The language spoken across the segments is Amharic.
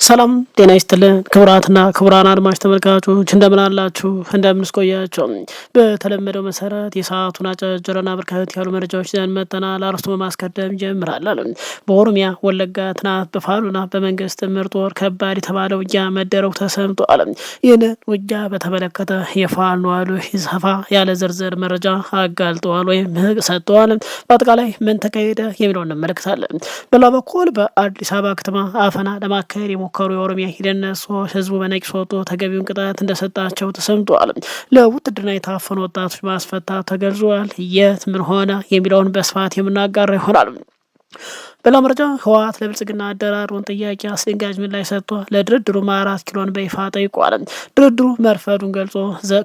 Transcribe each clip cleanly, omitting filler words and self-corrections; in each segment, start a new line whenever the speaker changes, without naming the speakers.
ሰላም ጤና ይስጥልን ክቡራትና ክቡራን አድማጭ ተመልካቾች እንደምን አላችሁ? እንደምንስቆያችሁ በተለመደው መሰረት የሰዓቱን አጫጭርና በርከት ያሉ መረጃዎች ይዘን መጥተናል። አርዕስቱ በማስቀደም ጀምራለን። በኦሮሚያ ወለጋ ትናንት በፋኖና በመንግስት ጥምር ጦር ከባድ የተባለ ውጊያ መደረጉ ተሰምቷል። ይህንን ውጊያ በተመለከተ የፋኖ ኃይሎች ሰፋ ያለ ዝርዝር መረጃ አጋልጠዋል ወይም ሰጥተዋል። በአጠቃላይ ምን ተካሄደ የሚለውን እንመለከታለን። በሌላ በኩል በአዲስ አበባ ከተማ አፈና ለማካሄድ የሞከሩ የኦሮሚያ ሂደነት ሰዎች ህዝቡ በነቂስ ወጥቶ ተገቢውን ቅጣት እንደሰጣቸው ተሰምቷል። ለውትድርና የታፈኑ ወጣቶች ማስፈታት ተገልጿል። የት ምን ሆነ የሚለውን በስፋት የምናጋራ ይሆናል። በሌላ መረጃ ህወሓት ለብልጽግና አደራሩን ጥያቄ አስደንጋጭ ምላሽ ሰጥቷል። ለድርድሩ 4 ኪሎን በይፋ ጠይቋል። ድርድሩ መርፈዱን ገልጾ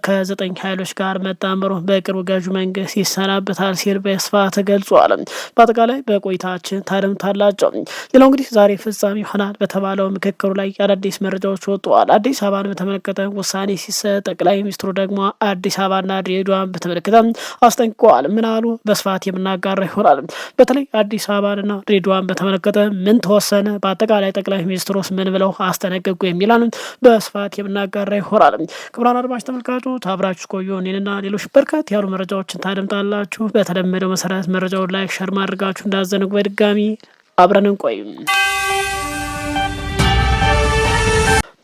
ከ9 ኃይሎች ጋር መጣመሩ በቅርቡ ገዢው መንግስት ይሰናበታል ሲል በስፋት ተገልጿል። በአጠቃላይ በቆይታችን ታደምጣላችሁ። ሌላው እንግዲህ ዛሬ ፍጻሜ ይሆናል በተባለው ምክክሩ ላይ አዳዲስ መረጃዎች ወጥተዋል። አዲስ አበባን በተመለከተ ውሳኔ ሲሰጥ ጠቅላይ ሚኒስትሩ ደግሞ አዲስ አበባና ድሬዳዋን በተመለከተ አስጠንቅቀዋል። ምን አሉ? በስፋት የምናጋራ ይሆናል። በተለይ አዲስ አበባንና ድሬዳዋን በተመለከተ ምን ተወሰነ፣ በአጠቃላይ ጠቅላይ ሚኒስትሩስ ምን ብለው አስጠነቀቁ የሚላን በስፋት የምናጋራ ይሆናል። ክቡራን አድማጭ ተመልካቾች አብራችሁ ቆዩ። እኔንና ሌሎች በርከት ያሉ መረጃዎችን ታደምጣላችሁ። በተለመደው መሰረት መረጃውን ላይክ፣ ሸር ማድረጋችሁ እንዳዘነጉ በድጋሚ አብረን እንቆይ።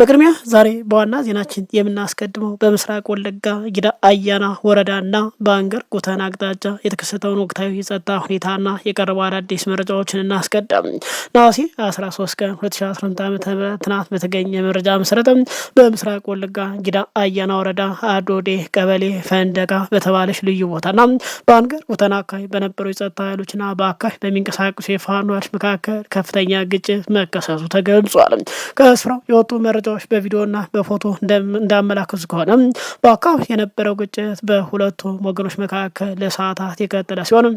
በቅድሚያ ዛሬ በዋና ዜናችን የምናስቀድመው በምስራቅ ወለጋ ጊዳ አያና ወረዳና በአንገር ጉተን አቅጣጫ የተከሰተውን ወቅታዊ የጸጥታ ሁኔታና የቀረቡ አዳዲስ መረጃዎችን እናስቀድም። ነሐሴ 13 ቀን 2018 ዓ.ም ትናንት በተገኘ መረጃ መሰረት በምስራቅ ወለጋ ጊዳ አያና ወረዳ አዶዴ ቀበሌ ፈንደቃ በተባለች ልዩ ቦታና በአንገር ጉተን አካባቢ በነበሩ የጸጥታ ኃይሎችና በአካባቢ በሚንቀሳቀሱ የፋኖ ኃይሎች መካከል ከፍተኛ ግጭት መከሰቱ ተገልጿል። ከስፍራው የወጡ መረጃ በቪዲዮና በፎቶ እንዳመላከቱ ከሆነ በአካባቢ የነበረው ግጭት በሁለቱ ወገኖች መካከል ለሰዓታት የቀጠለ ሲሆን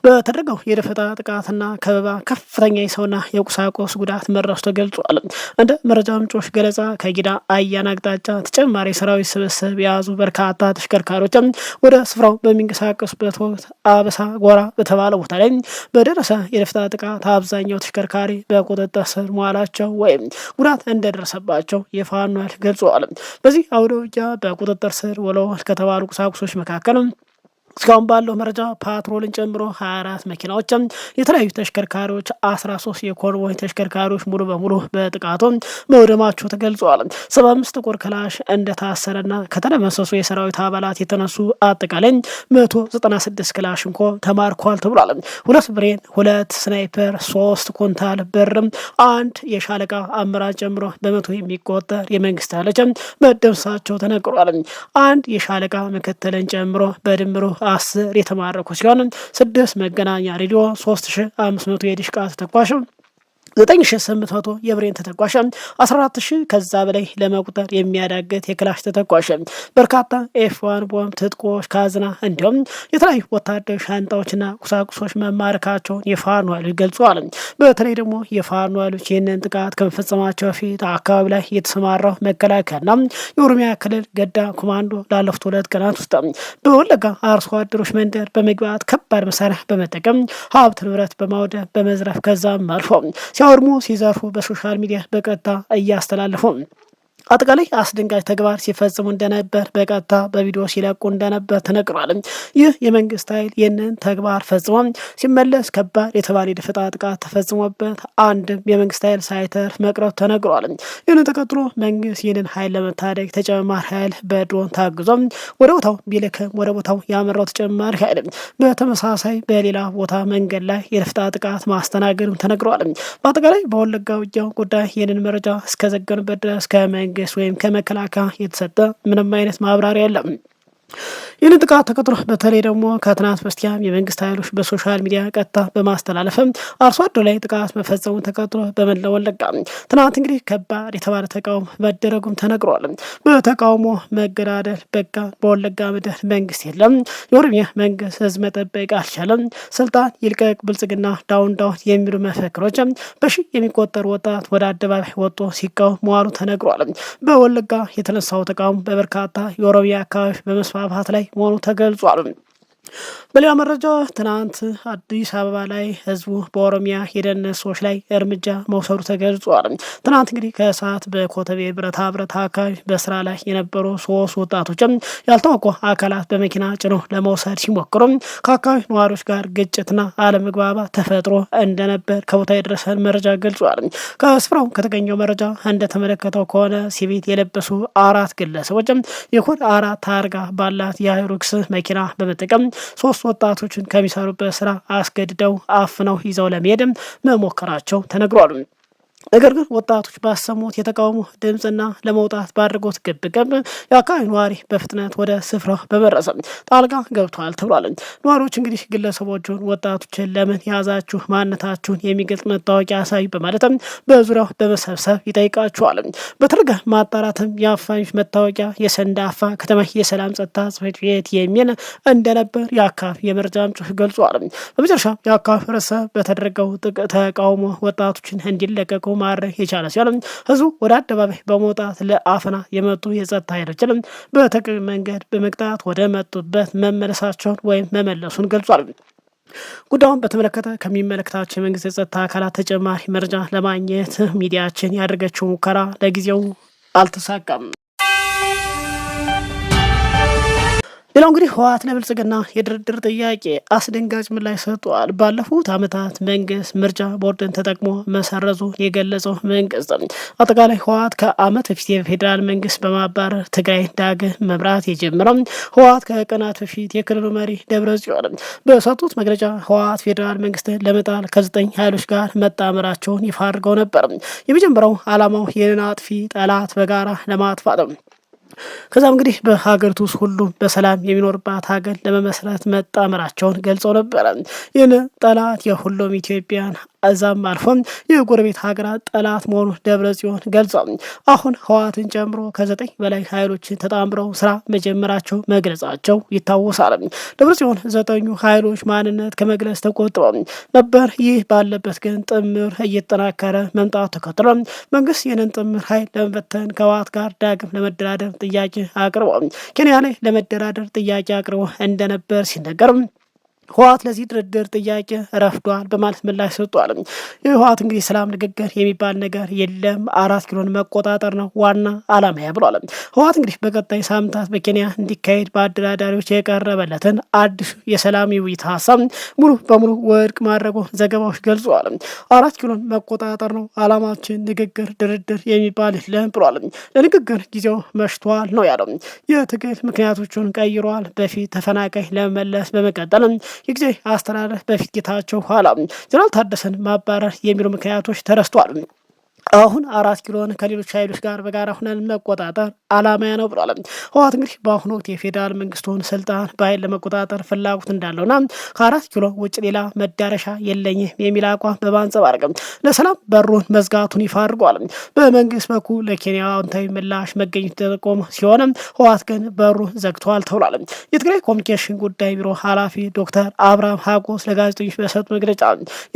በተደረገው የደፈጣ ጥቃትና ከበባ ከፍተኛ የሰውና የቁሳቁስ ጉዳት መድረሱ ተገልጿል። እንደ መረጃ ምንጮች ገለጻ ከጊዳ አያና አቅጣጫ ተጨማሪ ሰራዊት ስብስብ የያዙ በርካታ ተሽከርካሪዎች ወደ ስፍራው በሚንቀሳቀሱበት ወቅት አበሳ ጎራ በተባለ ቦታ ላይ በደረሰ የደፈጣ ጥቃት አብዛኛው ተሽከርካሪ በቁጥጥር ስር መዋላቸው ወይም ጉዳት እንደደረሰባቸው የፋኖ ኃይል ገልጿል። በዚህ አውደ ውጊያ በቁጥጥር ስር ውለዋል ከተባሉ ቁሳቁሶች መካከል እስካሁን ባለው መረጃ ፓትሮልን ጨምሮ 24 መኪናዎች፣ የተለያዩ ተሽከርካሪዎች፣ 13 የኮንቮይ ተሽከርካሪዎች ሙሉ በሙሉ በጥቃቱ መውደማቸው ተገልጿል። 75 ጥቁር ክላሽ እንደታሰረና ከተደመሰሱ የሰራዊት አባላት የተነሱ አጠቃላይ 196 ክላሽንኮ ተማርኳል ተብሏል። 2 ብሬን፣ 2 ስናይፐር፣ 3 ኩንታል ብርም፣ 1 የሻለቃ አመራር ጨምሮ በመቶ የሚቆጠር የመንግስት ኃይሎች መደምሰሳቸው ተነግሯል። 1 የሻለቃ ምክትልን ጨምሮ በድምሩ 10 የተማረኩ ሲሆን 6 መገናኛ ሬዲዮ፣ 3500 የዲሽቃ ተተኳሽ፣ 9800 የብሬን ተተኳሽ፣ 14000 ከዛ በላይ ለመቁጠር የሚያዳግት የክላሽ ተተኳሽ፣ በርካታ ኤፍ1 ቦምብ ትጥቆች፣ ካዝና እንዲሁም የተለያዩ ወታደራዊ ሻንጣዎችና ቁሳቁሶች መማረካቸውን የፋኖ ኃይሎች ገልጸዋል። በተለይ ደግሞ የፋኖ ኃይሎች ይህንን ጥቃት ከመፈጸማቸው በፊት አካባቢ ላይ የተሰማራው መከላከያና የኦሮሚያ ክልል ገዳ ኮማንዶ ላለፉት 2 ቀናት ውስጥ በወለጋ አርሶ አደሮች መንደር በመግባት ከባድ መሳሪያ በመጠቀም ሀብት ንብረት በማውደም በመዝረፍ ከዛም አልፎ ሲያወድሙ ሲዘርፉ በሶሻል ሚዲያ በቀጥታ እያስተላለፉ አጠቃላይ አስደንጋጭ ተግባር ሲፈጽሙ እንደነበር በቀጥታ በቪዲዮ ሲለቁ እንደነበር ተነግሯል። ይህ የመንግስት ኃይል ይህንን ተግባር ፈጽሞ ሲመለስ ከባድ የተባለ የደፈጣ ጥቃት ተፈጽሞበት አንድም የመንግስት ኃይል ሳይተርፍ መቅረቱ ተነግሯል። ይህንን ተከትሎ መንግስት ይህንን ኃይል ለመታደግ ተጨማሪ ኃይል በድሮን ታግዞ ወደ ቦታው ቢልክም ወደ ቦታው ያመራው ተጨማሪ ኃይል በተመሳሳይ በሌላ ቦታ መንገድ ላይ የደፈጣ ጥቃት ማስተናገዱም ተነግሯል። በአጠቃላይ በወለጋ ውጊያው ጉዳይ ይህንን መረጃ እስከዘገኑበት ድረስ ከመንግስት ወይም ከመከላከያ የተሰጠ ምንም አይነት ማብራሪያ የለም። ይህን ጥቃት ተከትሎ በተለይ ደግሞ ከትናንት በስቲያም የመንግስት ኃይሎች በሶሻል ሚዲያ ቀጥታ በማስተላለፍም አርሶ አደር ላይ ጥቃት መፈጸሙን ተከትሎ በመላው ወለጋ ትናንት እንግዲህ ከባድ የተባለ ተቃውሞ መደረጉም ተነግሯል። በተቃውሞ መገዳደል በቃ በወለጋ ምድር መንግስት የለም፣ የኦሮሚያ መንግስት ህዝብ መጠበቅ አልቻለም፣ ስልጣን ይልቀቅ፣ ብልጽግና ዳውን ዳውን የሚሉ መፈክሮች በሺህ የሚቆጠሩ ወጣት ወደ አደባባይ ወጥቶ ሲቃወም መዋሉ ተነግሯል። በወለጋ የተነሳው ተቃውሞ በበርካታ የኦሮሚያ አካባቢ በመስፋፋት ላይ መሆኑ ተገልጿል። በሌላ መረጃ ትናንት አዲስ አበባ ላይ ህዝቡ በኦሮሚያ የደህንነት ሰዎች ላይ እርምጃ መውሰዱ ተገልጿል። ትናንት እንግዲህ ከሰዓት በኮተቤ ብረታ ብረት አካባቢ በስራ ላይ የነበሩ 3 ወጣቶችም ያልታወቁ አካላት በመኪና ጭኖ ለመውሰድ ሲሞክሩ ከአካባቢ ነዋሪዎች ጋር ግጭትና አለመግባባት ተፈጥሮ እንደነበር ከቦታ የደረሰን መረጃ ገልጿል። ከስፍራው ከተገኘው መረጃ እንደተመለከተው ከሆነ ሲቪል የለበሱ 4 ግለሰቦችም የኮድ 4 ታርጋ ባላት የሃይሩክስ መኪና በመጠቀም 3 ወጣቶችን ከሚሰሩበት ስራ አስገድደው አፍነው ይዘው ለመሄድም መሞከራቸው ተነግሯል። ነገር ግን ወጣቶች ባሰሙት የተቃውሞ ድምፅና ለመውጣት ባድርጎት ግብግብ የአካባቢ ነዋሪ በፍጥነት ወደ ስፍራው በመድረስ ጣልቃ ገብተዋል ተብሏል። ነዋሪዎች እንግዲህ ግለሰቦቹን ወጣቶችን ለምን የያዛችሁ ማንነታችሁን የሚገልጽ መታወቂያ ያሳዩ በማለትም በዙሪያው በመሰብሰብ ይጠይቃቸዋል። በተደረገ ማጣራትም የአፋኞች መታወቂያ የሰንዳፋ ከተማ የሰላም ጸጥታ ጽሕፈት ቤት የሚል እንደነበር የአካባቢ የመረጃ ምንጮች ገልጿል። በመጨረሻ የአካባቢ ህብረተሰብ በተደረገው ተቃውሞ ወጣቶችን እንዲለቀቁ ማድረግ የቻለ ሲሆን ህዝቡ ወደ አደባባይ በመውጣት ለአፈና የመጡ የጸጥታ ኃይሎችን በተገቢ መንገድ በመቅጣት ወደ መጡበት መመለሳቸውን ወይም መመለሱን ገልጿል። ጉዳዩን በተመለከተ ከሚመለከታቸው የመንግስት የጸጥታ አካላት ተጨማሪ መረጃ ለማግኘት ሚዲያችን ያደረገችው ሙከራ ለጊዜው አልተሳካም። ሌላው እንግዲህ ህወሓት ለብልጽግና የድርድር ጥያቄ አስደንጋጭ ምላሽ ሰጥቷል። ባለፉት ዓመታት መንግስት ምርጫ ቦርድን ተጠቅሞ መሰረዙ የገለጸው መንግስት አጠቃላይ ህወሓት ከዓመት በፊት የፌዴራል መንግስት በማባረር ትግራይ ዳግም መምራት የጀመረው ህወሓት ከቀናት በፊት የክልሉ መሪ ደብረጽዮን በሰጡት መግለጫ ህወሓት ፌዴራል መንግስትን ለመጣል ከ9 ኃይሎች ጋር መጣመራቸውን ይፋ አድርገው ነበር። የመጀመሪያው ዓላማው ይህንን አጥፊ ጠላት በጋራ ለማጥፋት ነው። ከዛም እንግዲህ በሀገሪቱ ውስጥ ሁሉም በሰላም የሚኖርባት ሀገር ለመመስረት መጣመራቸውን ገልጸው ነበረ። ይህን ጠላት የሁሉም ኢትዮጵያን እዛም አልፎም የጎረቤት ሀገራት ጠላት መሆኑ ደብረጽዮን ገልጸው አሁን ህወሓትን ጨምሮ ከ9 በላይ ኃይሎችን ተጣምረው ስራ መጀመራቸው መግለጻቸው ይታወሳል። ደብረጽዮን 9ኙ ኃይሎች ማንነት ከመግለጽ ተቆጥበው ነበር። ይህ ባለበት ግን ጥምር እየተጠናከረ መምጣቱ ተከትሎ መንግስት ይህንን ጥምር ኃይል ለመበተን ከህወሓት ጋር ዳግም ለመደራደር ጥያቄ አቅርበው ኬንያ ላይ ለመደራደር ጥያቄ አቅርበው እንደነበር ሲነገር ህወሓት ለዚህ ድርድር ጥያቄ ረፍዷል በማለት ምላሽ ሰጥቷል። የህወሓት እንግዲህ ሰላም ንግግር የሚባል ነገር የለም፣ 4 ኪሎን መቆጣጠር ነው ዋና አላማ ብሏል። ህወሓት እንግዲህ በቀጣይ ሳምንታት በኬንያ እንዲካሄድ በአደራዳሪዎች የቀረበለትን አዲስ የሰላም ውይይት ሀሳብ ሙሉ በሙሉ ውድቅ ማድረጉ ዘገባዎች ገልጸዋል። 4 ኪሎን መቆጣጠር ነው አላማችን፣ ንግግር ድርድር የሚባል የለም ብሏል። ለንግግር ጊዜው መሽቷል ነው ያለው። የትግል ምክንያቶቹን ቀይሯል። በፊት ተፈናቃይ ለመመለስ በመቀጠል የጊዜ አስተዳደር በፊት ጌታቸው ኋላ ጀነራል ታደሰን ማባረር የሚሉ ምክንያቶች ተረስቷል። አሁን 4 ኪሎን ከሌሎች ኃይሎች ጋር በጋራ ሆነን መቆጣጠር አላማ ነው ብሏል። ህወሓት እንግዲህ በአሁኑ ወቅት የፌዴራል መንግስቱን ስልጣን በኃይል ለመቆጣጠር ፍላጎት እንዳለውና ከ4 ኪሎ ውጭ ሌላ መዳረሻ የለኝም የሚል አቋም በማንጸባረቅ ለሰላም በሩን መዝጋቱን ይፋ አድርጓል። በመንግስት በኩል ለኬንያ አዎንታዊ ምላሽ መገኘቱ ተጠቆመ ሲሆን ህወሓት ግን በሩን ዘግቷል ተብሏል። የትግራይ ኮሚኒኬሽን ጉዳይ ቢሮ ኃላፊ ዶክተር አብርሃም ሀጎስ ለጋዜጠኞች በሰጡት መግለጫ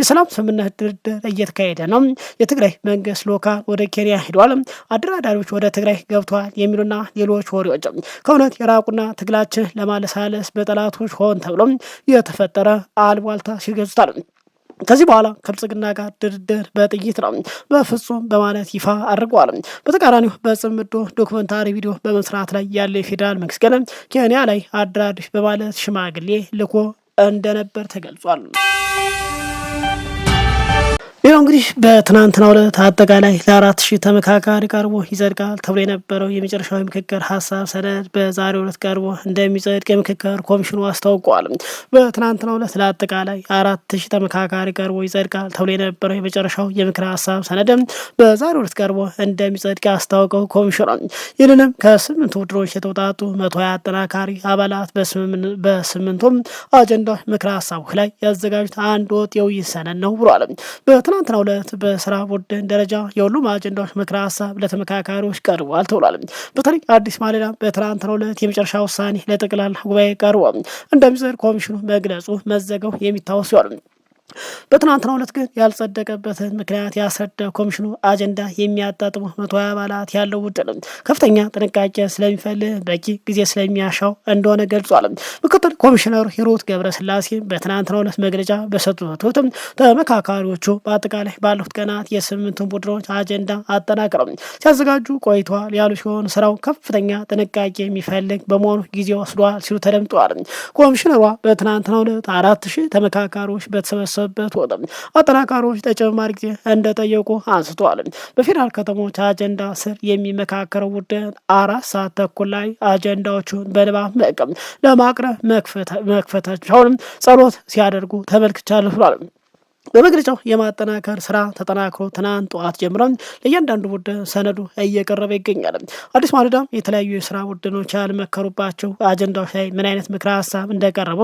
የሰላም ስምምነት ድርድር እየተካሄደ ነው፣ የትግራይ መንግስት ልኡካን ወደ ኬንያ ሄደዋል፣ አደራዳሪዎች ወደ ትግራይ ገብተዋል የሚሉና ሌሎች ወሬዎች ከእውነት የራቁና ትግላችን ለማለሳለስ በጠላቶች ሆን ተብሎ የተፈጠረ አልቧልታ ሲገዙታል። ከዚህ በኋላ ከብልጽግና ጋር ድርድር በጥይት ነው በፍጹም በማለት ይፋ አድርገዋል። በተቃራኒው በጽምዶ ዶክመንታሪ ቪዲዮ በመስራት ላይ ያለ የፌዴራል መንግስት ግን ኬንያ ላይ አደራዳሪ በማለት ሽማግሌ ልኮ እንደነበር ተገልጿል። ሌላው እንግዲህ በትናንትናው ዕለት አጠቃላይ ለ4000 ተመካካሪ ቀርቦ ይጸድቃል ተብሎ የነበረው የመጨረሻዊ ምክክር ሀሳብ ሰነድ በዛሬው ዕለት ቀርቦ እንደሚጸድቅ የምክክር ኮሚሽኑ አስታውቋል። በትናንትናው ዕለት ለአጠቃላይ 4000 ተመካካሪ ቀርቦ ይጸድቃል ተብሎ የነበረው የመጨረሻው የምክር ሀሳብ ሰነድ በዛሬው ዕለት ቀርቦ እንደሚጸድቅ ያስታወቀው ኮሚሽኑ ይህንንም ከ8 ቡድኖች የተውጣጡ 120 አጠናካሪ አባላት በ8ቱም አጀንዳ ምክር ሀሳቦች ላይ ያዘጋጁት አንድ ወጥ የውይይት ሰነድ ነው ብሏል። በትናንትናው ዕለት በስራ ቡድን ደረጃ የሁሉም አጀንዳዎች ምክረ ሀሳብ ለተመካካሪዎች ቀርቧል ተብሏል። በተለይ አዲስ ማለዳ በትናንትናው ዕለት የመጨረሻ ውሳኔ ለጠቅላላ ጉባኤ ቀርቧል እንደሚጸድቅ ኮሚሽኑ መግለጹ መዘገቡ የሚታወስ ሲሆን በትናንትናው ዕለት ግን ያልጸደቀበትን ምክንያት ያስረዳው ኮሚሽኑ አጀንዳ የሚያጣጥሙ 120 አባላት ያለው ቡድን ከፍተኛ ጥንቃቄ ስለሚፈልግ በቂ ጊዜ ስለሚያሻው እንደሆነ ገልጿል። ምክትል ኮሚሽነሩ ሂሩት ገብረስላሴ በትናንትናው ዕለት መግለጫ በሰጡት ወቅት ተመካካሪዎቹ በአጠቃላይ ባሉት ቀናት የስምንቱን ቡድኖች አጀንዳ አጠናቅረው ሲያዘጋጁ ቆይተዋል ያሉ ሲሆን ስራው ከፍተኛ ጥንቃቄ የሚፈልግ በመሆኑ ጊዜ ወስዷል ሲሉ ተደምጠዋል። ኮሚሽነሯ በትናንትናው ዕለት 4000 ተመካካሪዎች በተሰበሰቡበት ወቅት አጠናካሪዎች ተጨማሪ ጊዜ እንደጠየቁ አንስተዋል። በፌዴራል ከተሞች አጀንዳ ስር የሚመካከረው ቡድን 4 ሰዓት ተኩል ላይ አጀንዳዎቹን በንባብ ለማቅረብ መክፈታቸውን ጸሎት ሲያደርጉ ተመልክቻለሁ ብሏል። በመግለጫው የማጠናከር ስራ ተጠናክሮ ትናንት ጠዋት ጀምሮ ለእያንዳንዱ ቡድን ሰነዱ እየቀረበ ይገኛል። አዲስ ማለዳም የተለያዩ የስራ ቡድኖች ያልመከሩባቸው አጀንዳዎች ላይ ምን አይነት ምክረ ሀሳብ እንደቀረቡ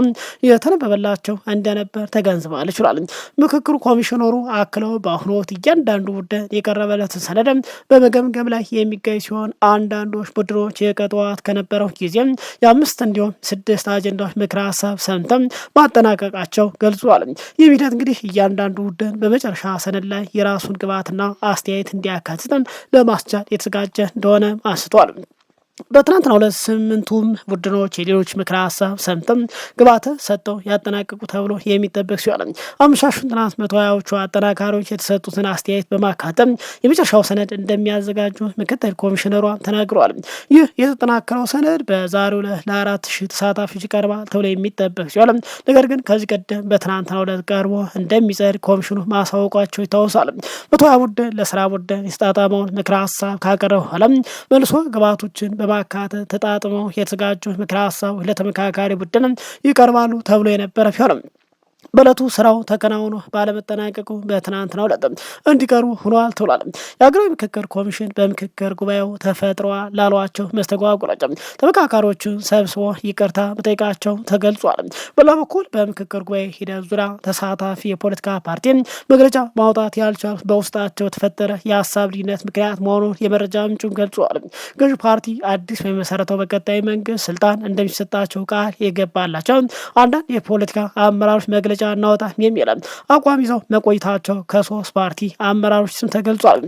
የተነበበላቸው እንደነበር ተገንዝበዋል ይችላል። ምክክሩ ኮሚሽነሩ አክለው በአሁኑ ወቅት እያንዳንዱ ቡድን የቀረበለትን ሰነድ በመገምገም ላይ የሚገኝ ሲሆን አንዳንዶች ቡድኖች የቀጠዋት ከነበረው ጊዜ የ5 እንዲሁም 6 አጀንዳዎች ምክረ ሀሳብ ሰምተው ማጠናቀቃቸው ገልጿል። ይህ ሂደት እንግዲህ አንዳንዱ ቡድን በመጨረሻ ሰነድ ላይ የራሱን ግብዓትና አስተያየት እንዲያካትተን ለማስቻል የተዘጋጀ እንደሆነ አንስተዋል። በትናንትናው ዕለት 8ቱም ቡድኖች የሌሎች ምክረ ሀሳብ ሰምተው ግብዓት ሰጥተው ያጠናቀቁ ተብሎ የሚጠበቅ ሲሆን አመሻሹን ትናንት 120ዎቹ አጠናካሪዎች የተሰጡትን አስተያየት በማካተም የመጨረሻው ሰነድ እንደሚያዘጋጁ ምክትል ኮሚሽነሯ ተናግረዋል። ይህ የተጠናከረው ሰነድ በዛሬው ዕለት ለ4000 ተሳታፊዎች ይቀርባል ተብሎ የሚጠበቅ ሲሆን ነገር ግን ከዚህ ቀደም በትናንትናው ዕለት ቀርቦ እንደሚጸድቅ ኮሚሽኑ ማሳወቋቸው ይታወሳል። 120 ቡድን ለስራ ቡድን የተጣጣመውን ምክረ ሀሳብ ካቀረበ በኋላ መልሶ ግብዓቶችን በማካተት ተጣጥመው የተዘጋጁ ምክረ ሀሳብ ለተመካካሪ ቡድን ይቀርባሉ ተብሎ የነበረ ቢሆንም በዕለቱ ስራው ተከናውኖ ባለመጠናቀቁ በትናንትናው ዕለት እንዲቀርቡ ሆኗል ተብሏል። የሀገራዊ ምክክር ኮሚሽን በምክክር ጉባኤው ተፈጥሯል ላሏቸው መስተጓጎሎች ተመካካሪዎቹን ሰብስቦ ይቅርታ መጠየቃቸው ተገልጿል። በሌላ በኩል በምክክር ጉባኤ ሂደት ዙሪያ ተሳታፊ የፖለቲካ ፓርቲ መግለጫ ማውጣት ያልቻሉት በውስጣቸው የተፈጠረ የሀሳብ ልዩነት ምክንያት መሆኑን የመረጃ ምንጩን ገልጿል። ገዢ ፓርቲ አዲስ በመሰረተው በቀጣይ መንግስት ስልጣን እንደሚሰጣቸው ቃል የገባላቸው አንዳንድ የፖለቲካ አመራሮች መግለጫ እናወጣም የሚል አቋም ይዘው መቆየታቸው ከ3 ፓርቲ አመራሮች ስም ተገልጿል።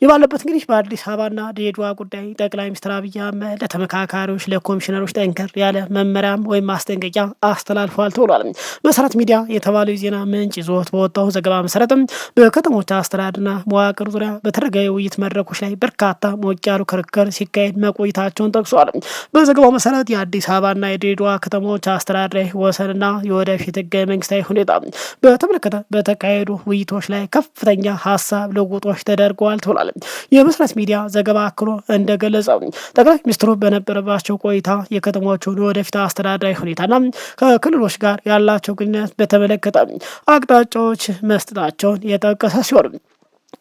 ይባለበት እንግዲህ በአዲስ አበባና ድሬዳዋ ጉዳይ ጠቅላይ ሚኒስትር አብይ አህመድ ለተመካካሪዎች ለኮሚሽነሮች ጠንከር ያለ መመሪያም ወይም ማስጠንቀቂያ አስተላልፈዋል ተብሏል። መሰረት ሚዲያ የተባለው የዜና ምንጭ ይዞት በወጣው ዘገባ መሰረትም በከተሞች አስተዳደርና መዋቅር ዙሪያ በተደረገ የውይይት መድረኮች ላይ በርካታ ሞቅ ያሉ ክርክር ሲካሄድ መቆየታቸውን ጠቅሷል። በዘገባው መሰረት የአዲስ አበባና የድሬዳዋ ከተሞች አስተዳደራዊ ወሰንና የወደፊት ህገ መንግስታዊ ሁኔታ በተመለከተ በተካሄዱ ውይይቶች ላይ ከፍተኛ ሀሳብ ልውጦች ተደርገዋል ተብሏል። የመሰረት ሚዲያ ዘገባ አክሎ እንደገለጸው ጠቅላይ ሚኒስትሩ በነበረባቸው ቆይታ የከተሞቹን ወደፊት አስተዳደራዊ ሁኔታና ከክልሎች ጋር ያላቸው ግንኙነት በተመለከተ አቅጣጫዎች መስጠታቸውን የጠቀሰ ሲሆን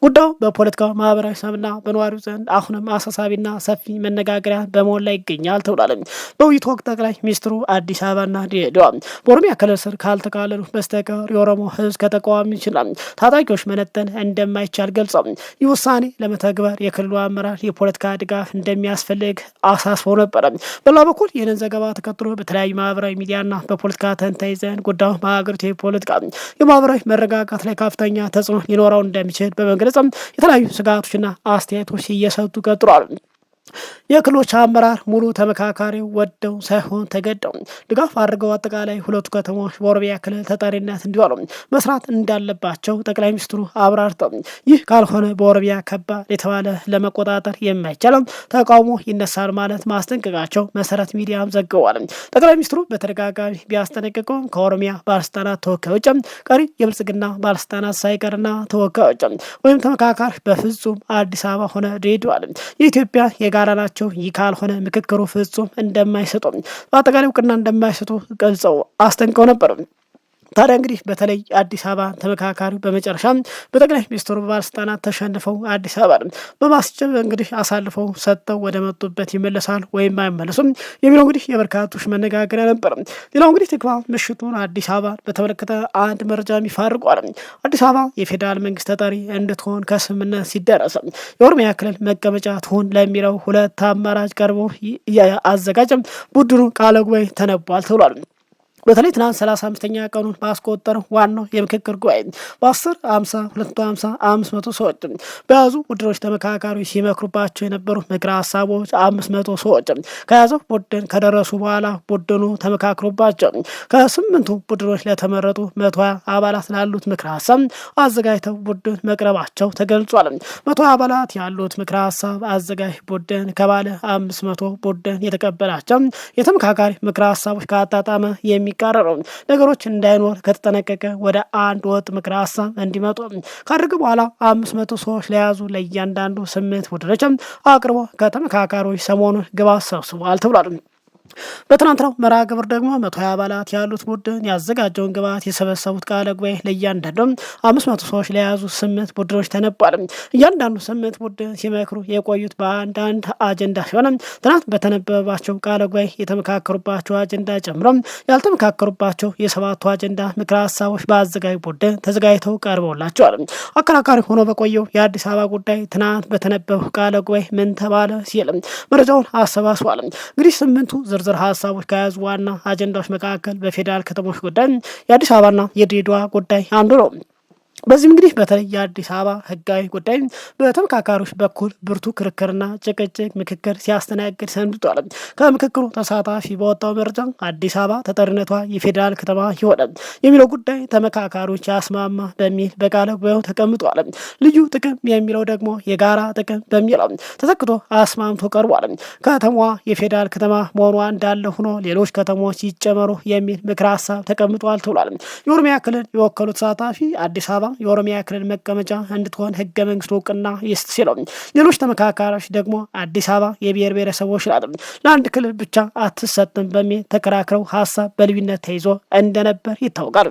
ጉዳዩ በፖለቲካ ማህበራዊ ሰብና በነዋሪው ዘንድ አሁንም አሳሳቢና ሰፊ መነጋገሪያ በመሆን ላይ ይገኛል ተብሏል። በውይይቱ ወቅት ጠቅላይ ሚኒስትሩ አዲስ አበባና ድሬዳዋ በኦሮሚያ ክልል ስር ካልተካለሉ በስተቀር የኦሮሞ ህዝብ ከተቃዋሚዎችና ታጣቂዎች መነጠል እንደማይቻል ገልጸው ይህ ውሳኔ ለመተግበር የክልሉ አመራር የፖለቲካ ድጋፍ እንደሚያስፈልግ አሳስበው ነበር። በሌላ በኩል ይህንን ዘገባ ተከትሎ በተለያዩ ማህበራዊ ሚዲያና በፖለቲካ ተንታኝ ዘንድ ጉዳዩ በሀገሪቱ የፖለቲካ የማህበራዊ መረጋጋት ላይ ከፍተኛ ተጽዕኖ ሊኖረው እንደሚችል በመግለጽ የተለያዩ ስጋቶችና አስተያየቶች እየሰጡ ቀጥሏል። የክልሎች አመራር ሙሉ ተመካካሪ ወደው ሳይሆን ተገደው ድጋፍ አድርገው አጠቃላይ ሁለቱ ከተሞች በኦሮሚያ ክልል ተጠሪነት እንዲሆኑ መስራት እንዳለባቸው ጠቅላይ ሚኒስትሩ አብራርተው ይህ ካልሆነ በኦሮሚያ ከባድ የተባለ ለመቆጣጠር የማይቻለው ተቃውሞ ይነሳል ማለት ማስጠንቀቃቸው መሰረት ሚዲያም ዘግቧል። ጠቅላይ ሚኒስትሩ በተደጋጋሚ ቢያስጠነቅቁም ከኦሮሚያ ባለስልጣናት ተወካዮች ቀሪ የብልጽግና ባለስልጣናት ሳይቀርና ተወካዮች ወይም ተመካካሪ በፍጹም አዲስ አበባ ሆነ ድሬዳዋ የኢትዮጵያ ጋራ ናቸው። ይህ ካልሆነ ምክክሩ ፍጹም እንደማይሰጡ በአጠቃላይ እውቅና እንደማይሰጡ ገልጸው አስጠንቀው ነበር። ታዲያ እንግዲህ በተለይ አዲስ አበባ ተመካካሪው በመጨረሻ በጠቅላይ ሚኒስትሩ ባለስልጣናት ተሸንፈው አዲስ አበባ በማስጨብ እንግዲህ አሳልፈው ሰጥተው ወደ መጡበት ይመለሳል ወይም አይመለሱም የሚለው እንግዲህ የበርካቶች መነጋገሪያ ነበር። ሌላው እንግዲህ ትግባ ምሽቱን አዲስ አበባ በተመለከተ አንድ መረጃ ይፋርቋል። አዲስ አበባ የፌዴራል መንግስት ተጠሪ እንድትሆን ከስምምነት ሲደረስ የኦሮሚያ ክልል መቀመጫ ትሆን ለሚለው ሁለት አማራጭ ቀርቦ አዘጋጅ ቡድኑ ቃለ ጉባኤ ተነቧል ተብሏል። በተለይ ትናንት 35ኛ ቀኑን ባስቆጠረው ዋናው የምክክር ጉባኤ በ10፣ 50፣ 250፣ 500 ሰዎች በያዙ ቡድኖች ተመካካሪዎች ሲመክሩባቸው የነበሩ ምክረ ሀሳቦች 500 ሰዎች ከያዘው ቡድን ከደረሱ በኋላ ቡድኑ ተመካክሮባቸው ከ8ቱ ቡድኖች ለተመረጡ 120 አባላት ላሉት ምክረ ሀሳብ አዘጋጅተው ቡድን መቅረባቸው ተገልጿል። 120 አባላት ያሉት ምክረ ሀሳብ አዘጋጅ ቡድን ከባለ 500 ቡድን የተቀበላቸው የተመካካሪ ምክረ ሀሳቦች ከአጣጣመ የሚቃረረው ነገሮች እንዳይኖር ከተጠነቀቀ ወደ አንድ ወጥ ምክረ ሀሳብ እንዲመጡ ካደረገ በኋላ 500 ሰዎች ለያዙ ለእያንዳንዱ 8 ቡድኖች አቅርቦ ከተመካካሪዎች ሰሞኑን ግብዓት ሰብስቧል ተብሏል። በትናንትናው መርሃ ግብር ደግሞ 120 አባላት ያሉት ቡድን ያዘጋጀውን ግብዓት የሰበሰቡት ቃለ ጉባኤ ለእያንዳንዱ 500 ሰዎች ለያዙ 8 ቡድኖች ተነቧል። እያንዳንዱ 8 ቡድን ሲመክሩ የቆዩት በአንዳንድ አጀንዳ ሲሆን ትናንት በተነበበባቸው ቃለ ጉባኤ የተመካከሩባቸው አጀንዳ ጨምሮ ያልተመካከሩባቸው የ7ቱ አጀንዳ ምክረ ሀሳቦች በአዘጋጅ ቡድን ተዘጋጅተው ቀርበውላቸዋል። አከራካሪ ሆኖ በቆየው የአዲስ አበባ ጉዳይ ትናንት በተነበበው ቃለ ጉባኤ ምን ተባለ ሲል መረጃውን አሰባስቧል። እንግዲህ 8ቱ ዝርዝር ሀሳቦች ከያዙ ዋና አጀንዳዎች መካከል በፌዴራል ከተሞች ጉዳይ የአዲስ አበባና የድሬዳዋ ጉዳይ አንዱ ነው። በዚህም እንግዲህ በተለይ የአዲስ አበባ ህጋዊ ጉዳይ በተመካካሪዎች በኩል ብርቱ ክርክርና ጭቅጭቅ ምክክር ሲያስተናግድ ሰንብቷል። ከምክክሩ ተሳታፊ በወጣው መረጃ አዲስ አበባ ተጠሪነቷ የፌዴራል ከተማ ይሆናል የሚለው ጉዳይ ተመካካሪዎች ያስማማ በሚል በቃለ ጉባኤው ተቀምጧል። ልዩ ጥቅም የሚለው ደግሞ የጋራ ጥቅም በሚለው ተተክቶ አስማምቶ ቀርቧል። ከተማዋ የፌዴራል ከተማ መሆኗ እንዳለ ሆኖ ሌሎች ከተሞች ይጨመሩ የሚል ምክረ ሀሳብ ተቀምጧል ተብሏል። የኦሮሚያ ክልል የወከሉ ተሳታፊ አዲስ አበባ የኦሮሚያ ክልል መቀመጫ እንድትሆን ህገ መንግስቱ እውቅና ይስጥ ሲለው፣ ሌሎች ተመካካሪዎች ደግሞ አዲስ አበባ የብሔር ብሔረሰቦች ናት፣ ለአንድ ክልል ብቻ አትሰጥም በሚል ተከራክረው ሀሳብ በልዩነት ተይዞ እንደነበር ይታወቃል።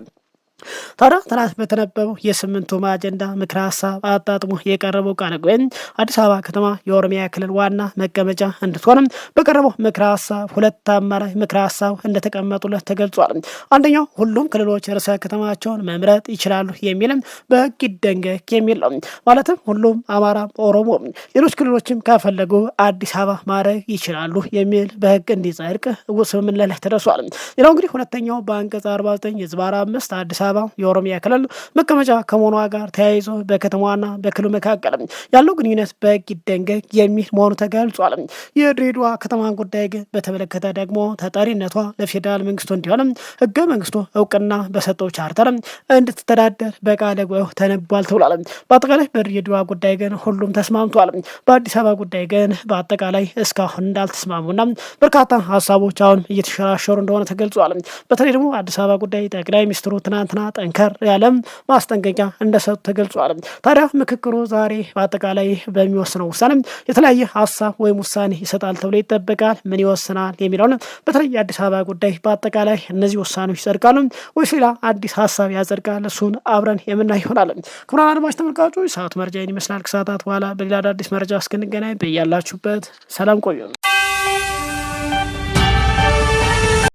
ታዲያ ትናንት በተነበበው የ8ቱ አጀንዳ ምክረ ሀሳብ አጣጥሞ የቀረበው ቃለ ጉባኤ አዲስ አበባ ከተማ የኦሮሚያ ክልል ዋና መቀመጫ እንድትሆንም በቀረበው ምክረ ሀሳብ 2 አማራጭ ምክረ ሀሳብ እንደተቀመጡለት ተገልጿል። አንደኛው ሁሉም ክልሎች ርዕሰ ከተማቸውን መምረጥ ይችላሉ የሚልም በህግ ይደንገግ የሚል ነው። ማለትም ሁሉም አማራ፣ ኦሮሞ፣ ሌሎች ክልሎችም ከፈለጉ አዲስ አበባ ማድረግ ይችላሉ የሚል በህግ እንዲጸድቅ ስምምነት ላይ ተደርሷል። ሌላው እንግዲህ ሁለተኛው በአንቀጽ 49/5 አዲስ አበባ የኦሮሚያ ክልል መቀመጫ ከመሆኗ ጋር ተያይዞ በከተማዋና በክልሉ መካከል ያለው ግንኙነት በህግ ይደንገግ የሚል መሆኑ ተገልጿል። የድሬዳዋ ከተማን ጉዳይ ግን በተመለከተ ደግሞ ተጠሪነቷ ለፌዴራል መንግስቱ እንዲሆንም ህገ መንግስቱ እውቅና በሰጠው ቻርተር እንድትተዳደር በቃለ ጉባኤው ተነቧል ተብሏል። በአጠቃላይ በድሬዳዋ ጉዳይ ግን ሁሉም ተስማምቷል። በአዲስ አበባ ጉዳይ ግን በአጠቃላይ እስካሁን እንዳልተስማሙና በርካታ ሀሳቦች አሁን እየተሸራሸሩ እንደሆነ ተገልጿል። በተለይ ደግሞ አዲስ አበባ ጉዳይ ጠቅላይ ሚኒስትሩ ትናንትና ጠንከር ያለም ማስጠንቀቂያ እንደሰጡ ተገልጿል። ታዲያ ምክክሩ ዛሬ በአጠቃላይ በሚወስነው ውሳኔ የተለያየ ሀሳብ ወይም ውሳኔ ይሰጣል ተብሎ ይጠበቃል። ምን ይወስናል የሚለውን በተለይ የአዲስ አበባ ጉዳይ በአጠቃላይ እነዚህ ውሳኔዎች ይጸድቃሉ ወይስ ሌላ አዲስ ሀሳብ ያጸድቃል? እሱን አብረን የምናይ ይሆናል። ክቡራን አድማጭ ተመልካቾች ሰዓቱ መረጃ ይመስላል። ከሰዓታት በኋላ በሌላ አዳዲስ መረጃ እስክንገናኝ በያላችሁበት ሰላም ቆዩ።